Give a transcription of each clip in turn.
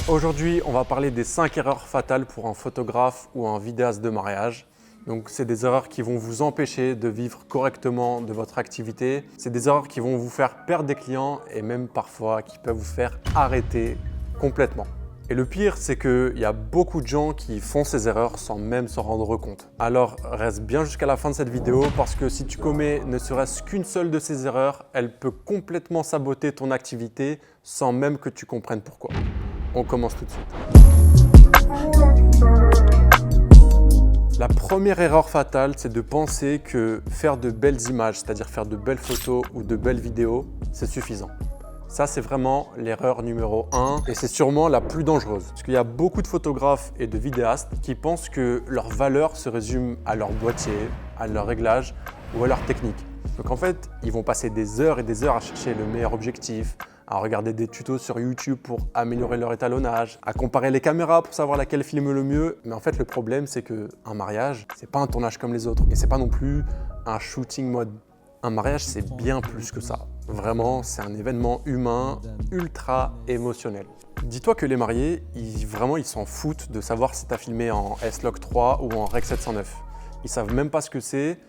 Aujourd'hui, on va parler des 5 erreurs fatales pour un photographe ou un vidéaste de mariage. Donc, c'est des erreurs qui vont vous empêcher de vivre correctement de votre activité. C'est des erreurs qui vont vous faire perdre des clients et même parfois qui peuvent vous faire arrêter complètement. Et le pire, c'est qu'il y a beaucoup de gens qui font ces erreurs sans même s'en rendre compte. Alors, reste bien jusqu'à la fin de cette vidéo parce que si tu commets ne serait-ce qu'une seule de ces erreurs, elle peut complètement saboter ton activité sans même que tu comprennes pourquoi. On commence tout de suite. La première erreur fatale, c'est de penser que faire de belles images, c'est-à-dire faire de belles photos ou de belles vidéos, c'est suffisant. Ça, c'est vraiment l'erreur numéro 1 et c'est sûrement la plus dangereuse. Parce qu'il y a beaucoup de photographes et de vidéastes qui pensent que leur valeur se résume à leur boîtier, à leur réglage ou à leur technique. Donc en fait, ils vont passer des heures et des heures à chercher le meilleur objectif, à regarder des tutos sur YouTube pour améliorer leur étalonnage, à comparer les caméras pour savoir laquelle filme le mieux. Mais en fait, le problème, c'est qu'un mariage, c'est pas un tournage comme les autres et c'est pas non plus un shooting mode. Un mariage, c'est bien plus que ça. Vraiment, c'est un événement humain ultra émotionnel. Dis-toi que les mariés, ils s'en foutent de savoir si tu as filmé en S-Log 3 ou en Rec 709. Ils savent même pas ce que c'est.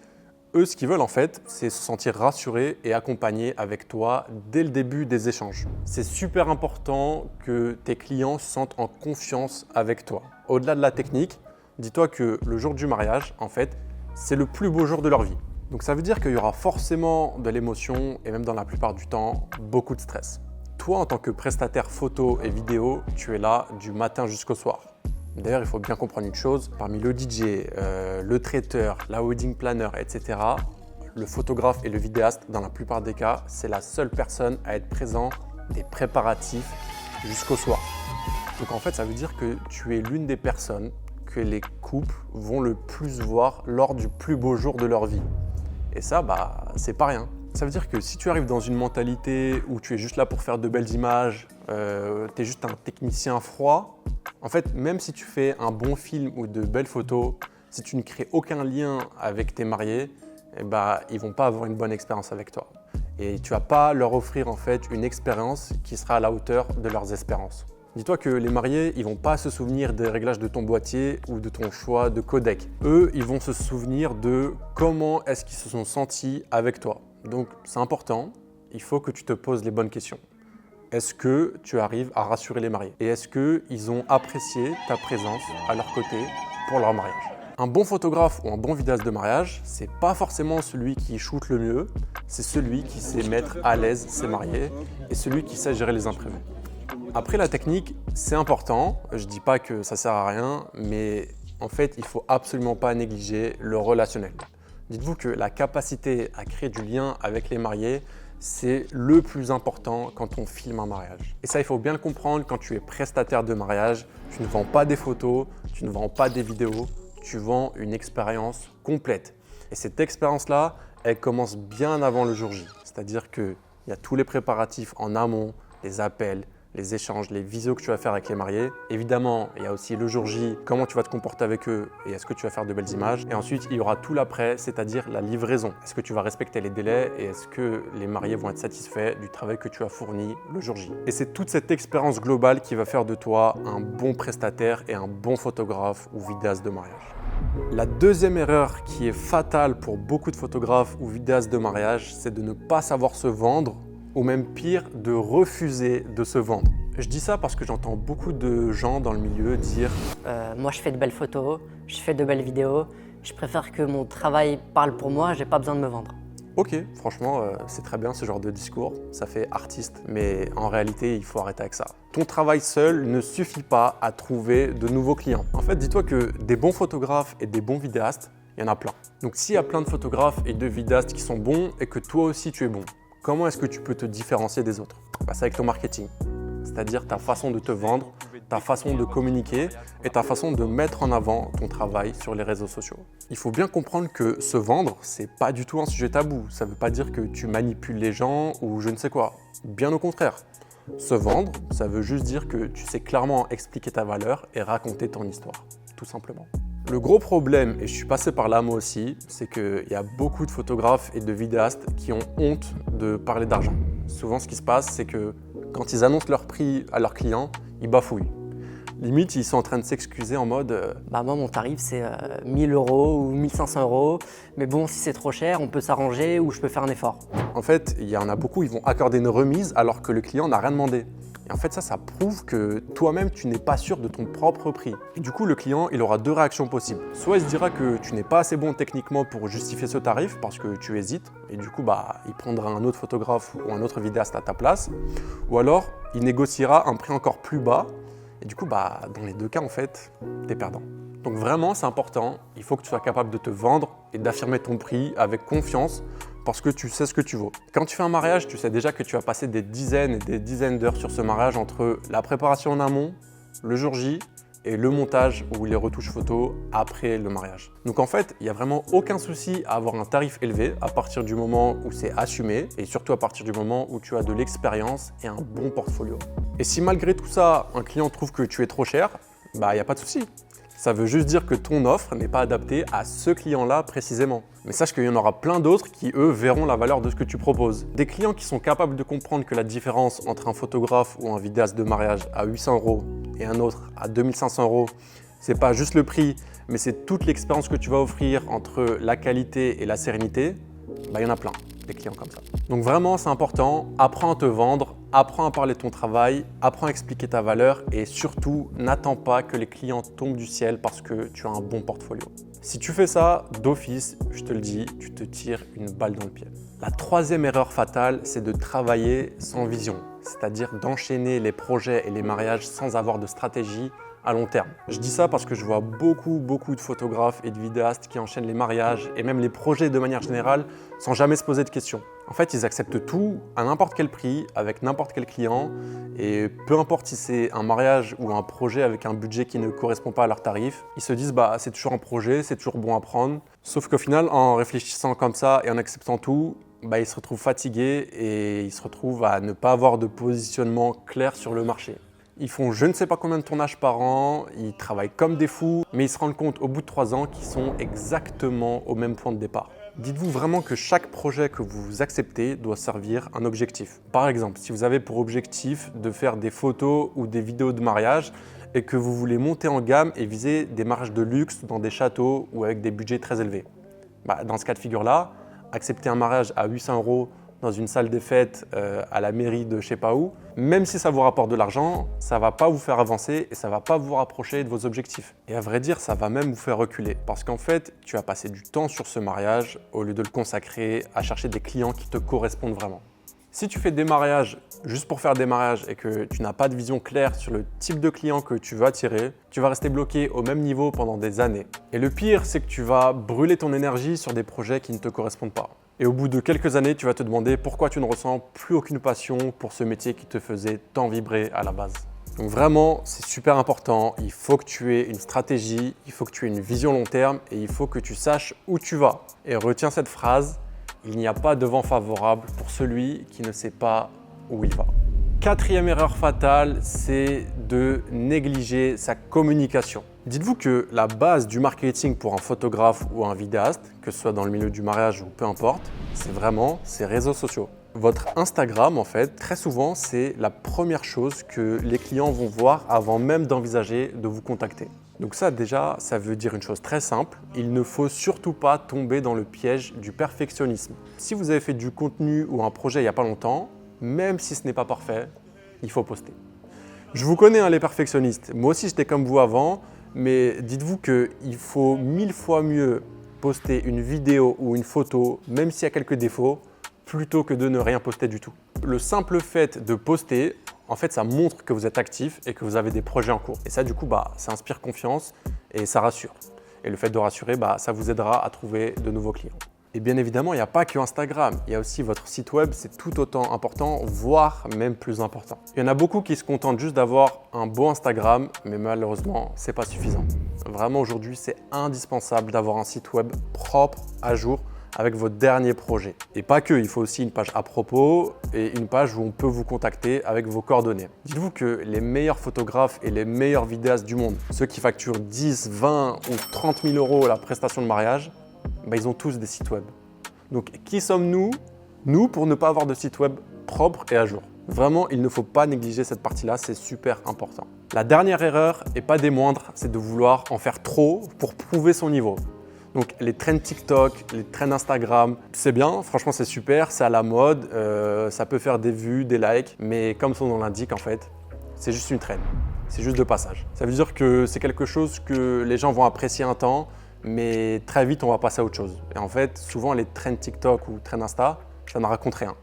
Eux, ce qu'ils veulent en fait, c'est se sentir rassurés et accompagnés avec toi dès le début des échanges. C'est super important que tes clients se sentent en confiance avec toi. Au-delà de la technique, dis-toi que le jour du mariage, en fait, c'est le plus beau jour de leur vie. Donc ça veut dire qu'il y aura forcément de l'émotion et même dans la plupart du temps, beaucoup de stress. Toi, en tant que prestataire photo et vidéo, tu es là du matin jusqu'au soir. D'ailleurs, il faut bien comprendre une chose, parmi le DJ, le traiteur, la wedding planner, etc., le photographe et le vidéaste, dans la plupart des cas, c'est la seule personne à être présent des préparatifs jusqu'au soir. Donc en fait, ça veut dire que tu es l'une des personnes que les couples vont le plus voir lors du plus beau jour de leur vie. Et ça, c'est pas rien. Ça veut dire que si tu arrives dans une mentalité où tu es juste là pour faire de belles images, tu es juste un technicien froid, en fait, même si tu fais un bon film ou de belles photos, si tu ne crées aucun lien avec tes mariés, ils vont pas avoir une bonne expérience avec toi. Et tu vas pas leur offrir en fait une expérience qui sera à la hauteur de leurs espérances. Dis-toi que les mariés, ils vont pas se souvenir des réglages de ton boîtier ou de ton choix de codec. Eux, ils vont se souvenir de comment est-ce qu'ils se sont sentis avec toi. Donc, c'est important, il faut que tu te poses les bonnes questions. Est-ce que tu arrives à rassurer les mariés? Et est-ce qu'ils ont apprécié ta présence à leur côté pour leur mariage? Un bon photographe ou un bon vidéaste de mariage, c'est pas forcément celui qui shoot le mieux, c'est celui qui sait mettre à l'aise ses mariés et celui qui sait gérer les imprévus. Après, la technique, c'est important. Je ne dis pas que ça ne sert à rien, mais en fait, il ne faut absolument pas négliger le relationnel. Dites-vous que la capacité à créer du lien avec les mariés, c'est le plus important quand on filme un mariage. Et ça, il faut bien le comprendre quand tu es prestataire de mariage. Tu ne vends pas des photos, tu ne vends pas des vidéos, tu vends une expérience complète. Et cette expérience-là, elle commence bien avant le jour J. C'est-à-dire qu'il y a tous les préparatifs en amont, les appels, les échanges, les visios que tu vas faire avec les mariés. Évidemment, il y a aussi le jour J, comment tu vas te comporter avec eux et est-ce que tu vas faire de belles images. Et ensuite, il y aura tout l'après, c'est-à-dire la livraison. Est-ce que tu vas respecter les délais et est-ce que les mariés vont être satisfaits du travail que tu as fourni le jour J. Et c'est toute cette expérience globale qui va faire de toi un bon prestataire et un bon photographe ou vidéaste de mariage. La deuxième erreur qui est fatale pour beaucoup de photographes ou vidéastes de mariage, c'est de ne pas savoir se vendre ou même pire, de refuser de se vendre. Je dis ça parce que j'entends beaucoup de gens dans le milieu dire moi je fais de belles photos, je fais de belles vidéos, je préfère que mon travail parle pour moi, j'ai pas besoin de me vendre. Ok, franchement, c'est très bien ce genre de discours, ça fait artiste, mais en réalité, il faut arrêter avec ça. Ton travail seul ne suffit pas à trouver de nouveaux clients. En fait, dis-toi que des bons photographes et des bons vidéastes, il y en a plein. Donc s'il y a plein de photographes et de vidéastes qui sont bons et que toi aussi tu es bon, comment est-ce que tu peux te différencier des autres? C'est avec ton marketing, c'est-à-dire ta façon de te vendre, ta façon de communiquer et ta façon de mettre en avant ton travail sur les réseaux sociaux. Il faut bien comprendre que se vendre, c'est pas du tout un sujet tabou. Ça veut pas dire que tu manipules les gens ou je ne sais quoi. Bien au contraire. Se vendre, ça veut juste dire que tu sais clairement expliquer ta valeur et raconter ton histoire, tout simplement. Le gros problème, et je suis passé par là moi aussi, c'est qu'il y a beaucoup de photographes et de vidéastes qui ont honte de parler d'argent. Souvent, ce qui se passe, c'est que quand ils annoncent leur prix à leurs clients, ils bafouillent. Limite, ils sont en train de s'excuser en mode Bah moi, mon tarif, c'est 1000 € ou 1500 €. Mais bon, si c'est trop cher, on peut s'arranger ou je peux faire un effort. En fait, il y en a beaucoup, ils vont accorder une remise alors que le client n'a rien demandé. Et en fait, ça prouve que toi-même, tu n'es pas sûr de ton propre prix. Et du coup, le client, il aura deux réactions possibles. Soit il se dira que tu n'es pas assez bon techniquement pour justifier ce tarif parce que tu hésites. Et du coup, il prendra un autre photographe ou un autre vidéaste à ta place. Ou alors, il négociera un prix encore plus bas. Et du coup, dans les deux cas, en fait, tu es perdant. Donc vraiment, c'est important. Il faut que tu sois capable de te vendre et d'affirmer ton prix avec confiance parce que tu sais ce que tu vaux. Quand tu fais un mariage, tu sais déjà que tu vas passer des dizaines et des dizaines d'heures sur ce mariage entre la préparation en amont, le jour J et le montage ou les retouches photos après le mariage. Donc en fait, il n'y a vraiment aucun souci à avoir un tarif élevé à partir du moment où c'est assumé et surtout à partir du moment où tu as de l'expérience et un bon portfolio. Et si malgré tout ça, un client trouve que tu es trop cher, il n'y a pas de souci. Ça veut juste dire que ton offre n'est pas adaptée à ce client-là précisément. Mais sache qu'il y en aura plein d'autres qui, eux, verront la valeur de ce que tu proposes. Des clients qui sont capables de comprendre que la différence entre un photographe ou un vidéaste de mariage à 800 € et un autre à 2500 €, c'est pas juste le prix, mais c'est toute l'expérience que tu vas offrir entre la qualité et la sérénité, il y en a plein, des clients comme ça. Donc vraiment, c'est important, apprends à te vendre, apprends à parler de ton travail, apprends à expliquer ta valeur et surtout, n'attends pas que les clients tombent du ciel parce que tu as un bon portfolio. Si tu fais ça, d'office, je te le dis, tu te tires une balle dans le pied. La troisième erreur fatale, c'est de travailler sans vision, c'est-à-dire d'enchaîner les projets et les mariages sans avoir de stratégie à long terme. Je dis ça parce que je vois beaucoup de photographes et de vidéastes qui enchaînent les mariages et même les projets de manière générale sans jamais se poser de questions. En fait, ils acceptent tout à n'importe quel prix, avec n'importe quel client et peu importe si c'est un mariage ou un projet avec un budget qui ne correspond pas à leur tarif, ils se disent c'est toujours un projet, c'est toujours bon à prendre. Sauf qu'au final, en réfléchissant comme ça et en acceptant tout, ils se retrouvent fatigués et ils se retrouvent à ne pas avoir de positionnement clair sur le marché. Ils font je ne sais pas combien de tournages par an, ils travaillent comme des fous, mais ils se rendent compte au bout de 3 ans qu'ils sont exactement au même point de départ. Dites-vous vraiment que chaque projet que vous acceptez doit servir un objectif. Par exemple, si vous avez pour objectif de faire des photos ou des vidéos de mariage et que vous voulez monter en gamme et viser des mariages de luxe dans des châteaux ou avec des budgets très élevés. Dans ce cas de figure-là, accepter un mariage à 800 € dans une salle des fêtes à la mairie de je sais pas où, même si ça vous rapporte de l'argent, ça va pas vous faire avancer et ça va pas vous rapprocher de vos objectifs. Et à vrai dire, ça va même vous faire reculer parce qu'en fait, tu as passé du temps sur ce mariage au lieu de le consacrer à chercher des clients qui te correspondent vraiment. Si tu fais des mariages juste pour faire des mariages et que tu n'as pas de vision claire sur le type de client que tu veux attirer, tu vas rester bloqué au même niveau pendant des années. Et le pire, c'est que tu vas brûler ton énergie sur des projets qui ne te correspondent pas. Et au bout de quelques années, tu vas te demander pourquoi tu ne ressens plus aucune passion pour ce métier qui te faisait tant vibrer à la base. Donc vraiment, c'est super important. Il faut que tu aies une stratégie, il faut que tu aies une vision long terme et il faut que tu saches où tu vas. Et retiens cette phrase, il n'y a pas de vent favorable pour celui qui ne sait pas où il va. Quatrième erreur fatale, c'est de négliger sa communication. Dites-vous que la base du marketing pour un photographe ou un vidéaste, que ce soit dans le milieu du mariage ou peu importe, c'est vraiment ses réseaux sociaux. Votre Instagram, en fait, très souvent, c'est la première chose que les clients vont voir avant même d'envisager de vous contacter. Donc ça, déjà, ça veut dire une chose très simple. Il ne faut surtout pas tomber dans le piège du perfectionnisme. Si vous avez fait du contenu ou un projet il n'y a pas longtemps, même si ce n'est pas parfait, il faut poster. Je vous connais, les perfectionnistes. Moi aussi, j'étais comme vous avant, mais dites-vous qu'il faut 1000 fois mieux poster une vidéo ou une photo, même s'il y a quelques défauts, plutôt que de ne rien poster du tout. Le simple fait de poster, en fait, ça montre que vous êtes actif et que vous avez des projets en cours. Et ça, du coup, ça inspire confiance et ça rassure. Et le fait de rassurer, ça vous aidera à trouver de nouveaux clients. Et bien évidemment, il n'y a pas que Instagram, il y a aussi votre site web, c'est tout autant important, voire même plus important. Il y en a beaucoup qui se contentent juste d'avoir un beau Instagram, mais malheureusement, ce n'est pas suffisant. Vraiment, aujourd'hui, c'est indispensable d'avoir un site web propre, à jour, avec votre dernier projet. Et pas que, il faut aussi une page à propos et une page où on peut vous contacter avec vos coordonnées. Dites-vous que les meilleurs photographes et les meilleurs vidéastes du monde, ceux qui facturent 10, 20 ou 30 000 € la prestation de mariage, ils ont tous des sites web. Donc qui sommes-nous, pour ne pas avoir de site web propre et à jour? Vraiment, il ne faut pas négliger cette partie-là, c'est super important. La dernière erreur, et pas des moindres, c'est de vouloir en faire trop pour prouver son niveau. Donc les trends TikTok, les trends Instagram, c'est bien, franchement c'est super, c'est à la mode, ça peut faire des vues, des likes, mais comme son nom l'indique en fait, c'est juste une trend, c'est juste de passage. Ça veut dire que c'est quelque chose que les gens vont apprécier un temps, mais très vite on va passer à autre chose. Et en fait, souvent les trends TikTok ou trends Insta, ça ne raconte rien,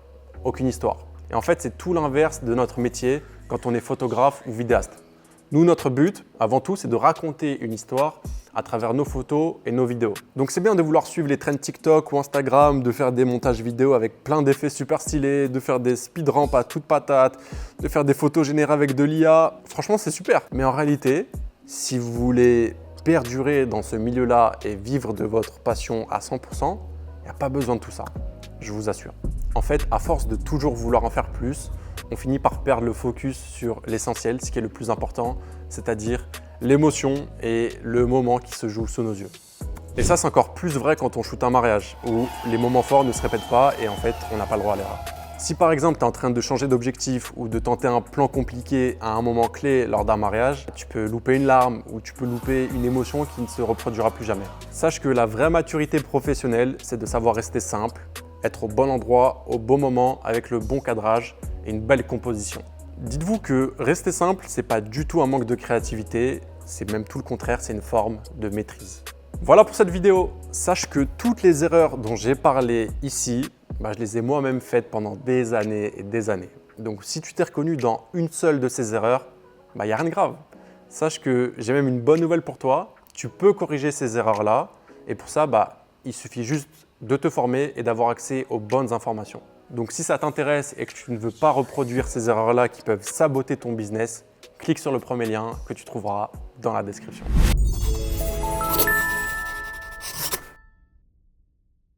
aucune histoire. Et en fait, c'est tout l'inverse de notre métier quand on est photographe ou vidéaste. Nous, notre but, avant tout, c'est de raconter une histoire à travers nos photos et nos vidéos. Donc c'est bien de vouloir suivre les trends TikTok ou Instagram, de faire des montages vidéo avec plein d'effets super stylés, de faire des speedramps à toute patate, de faire des photos générées avec de l'IA. Franchement, c'est super. Mais en réalité, si vous voulez perdurer dans ce milieu-là et vivre de votre passion à 100%, il n'y a pas besoin de tout ça, je vous assure. En fait, à force de toujours vouloir en faire plus, on finit par perdre le focus sur l'essentiel, ce qui est le plus important, c'est-à-dire l'émotion et le moment qui se joue sous nos yeux. Et ça, c'est encore plus vrai quand on shoot un mariage, où les moments forts ne se répètent pas et en fait, on n'a pas le droit à l'erreur. Si par exemple, tu es en train de changer d'objectif ou de tenter un plan compliqué à un moment clé lors d'un mariage, tu peux louper une larme ou tu peux louper une émotion qui ne se reproduira plus jamais. Sache que la vraie maturité professionnelle, c'est de savoir rester simple, être au bon endroit, au bon moment, avec le bon cadrage et une belle composition. Dites-vous que rester simple, c'est pas du tout un manque de créativité, c'est même tout le contraire, c'est une forme de maîtrise. Voilà pour cette vidéo. Sache que toutes les erreurs dont j'ai parlé ici, je les ai moi-même faites pendant des années et des années. Donc si tu t'es reconnu dans une seule de ces erreurs, il n'y a rien de grave. Sache que j'ai même une bonne nouvelle pour toi, tu peux corriger ces erreurs-là et pour ça, il suffit juste de te former et d'avoir accès aux bonnes informations. Donc si ça t'intéresse et que tu ne veux pas reproduire ces erreurs-là qui peuvent saboter ton business, clique sur le premier lien que tu trouveras dans la description.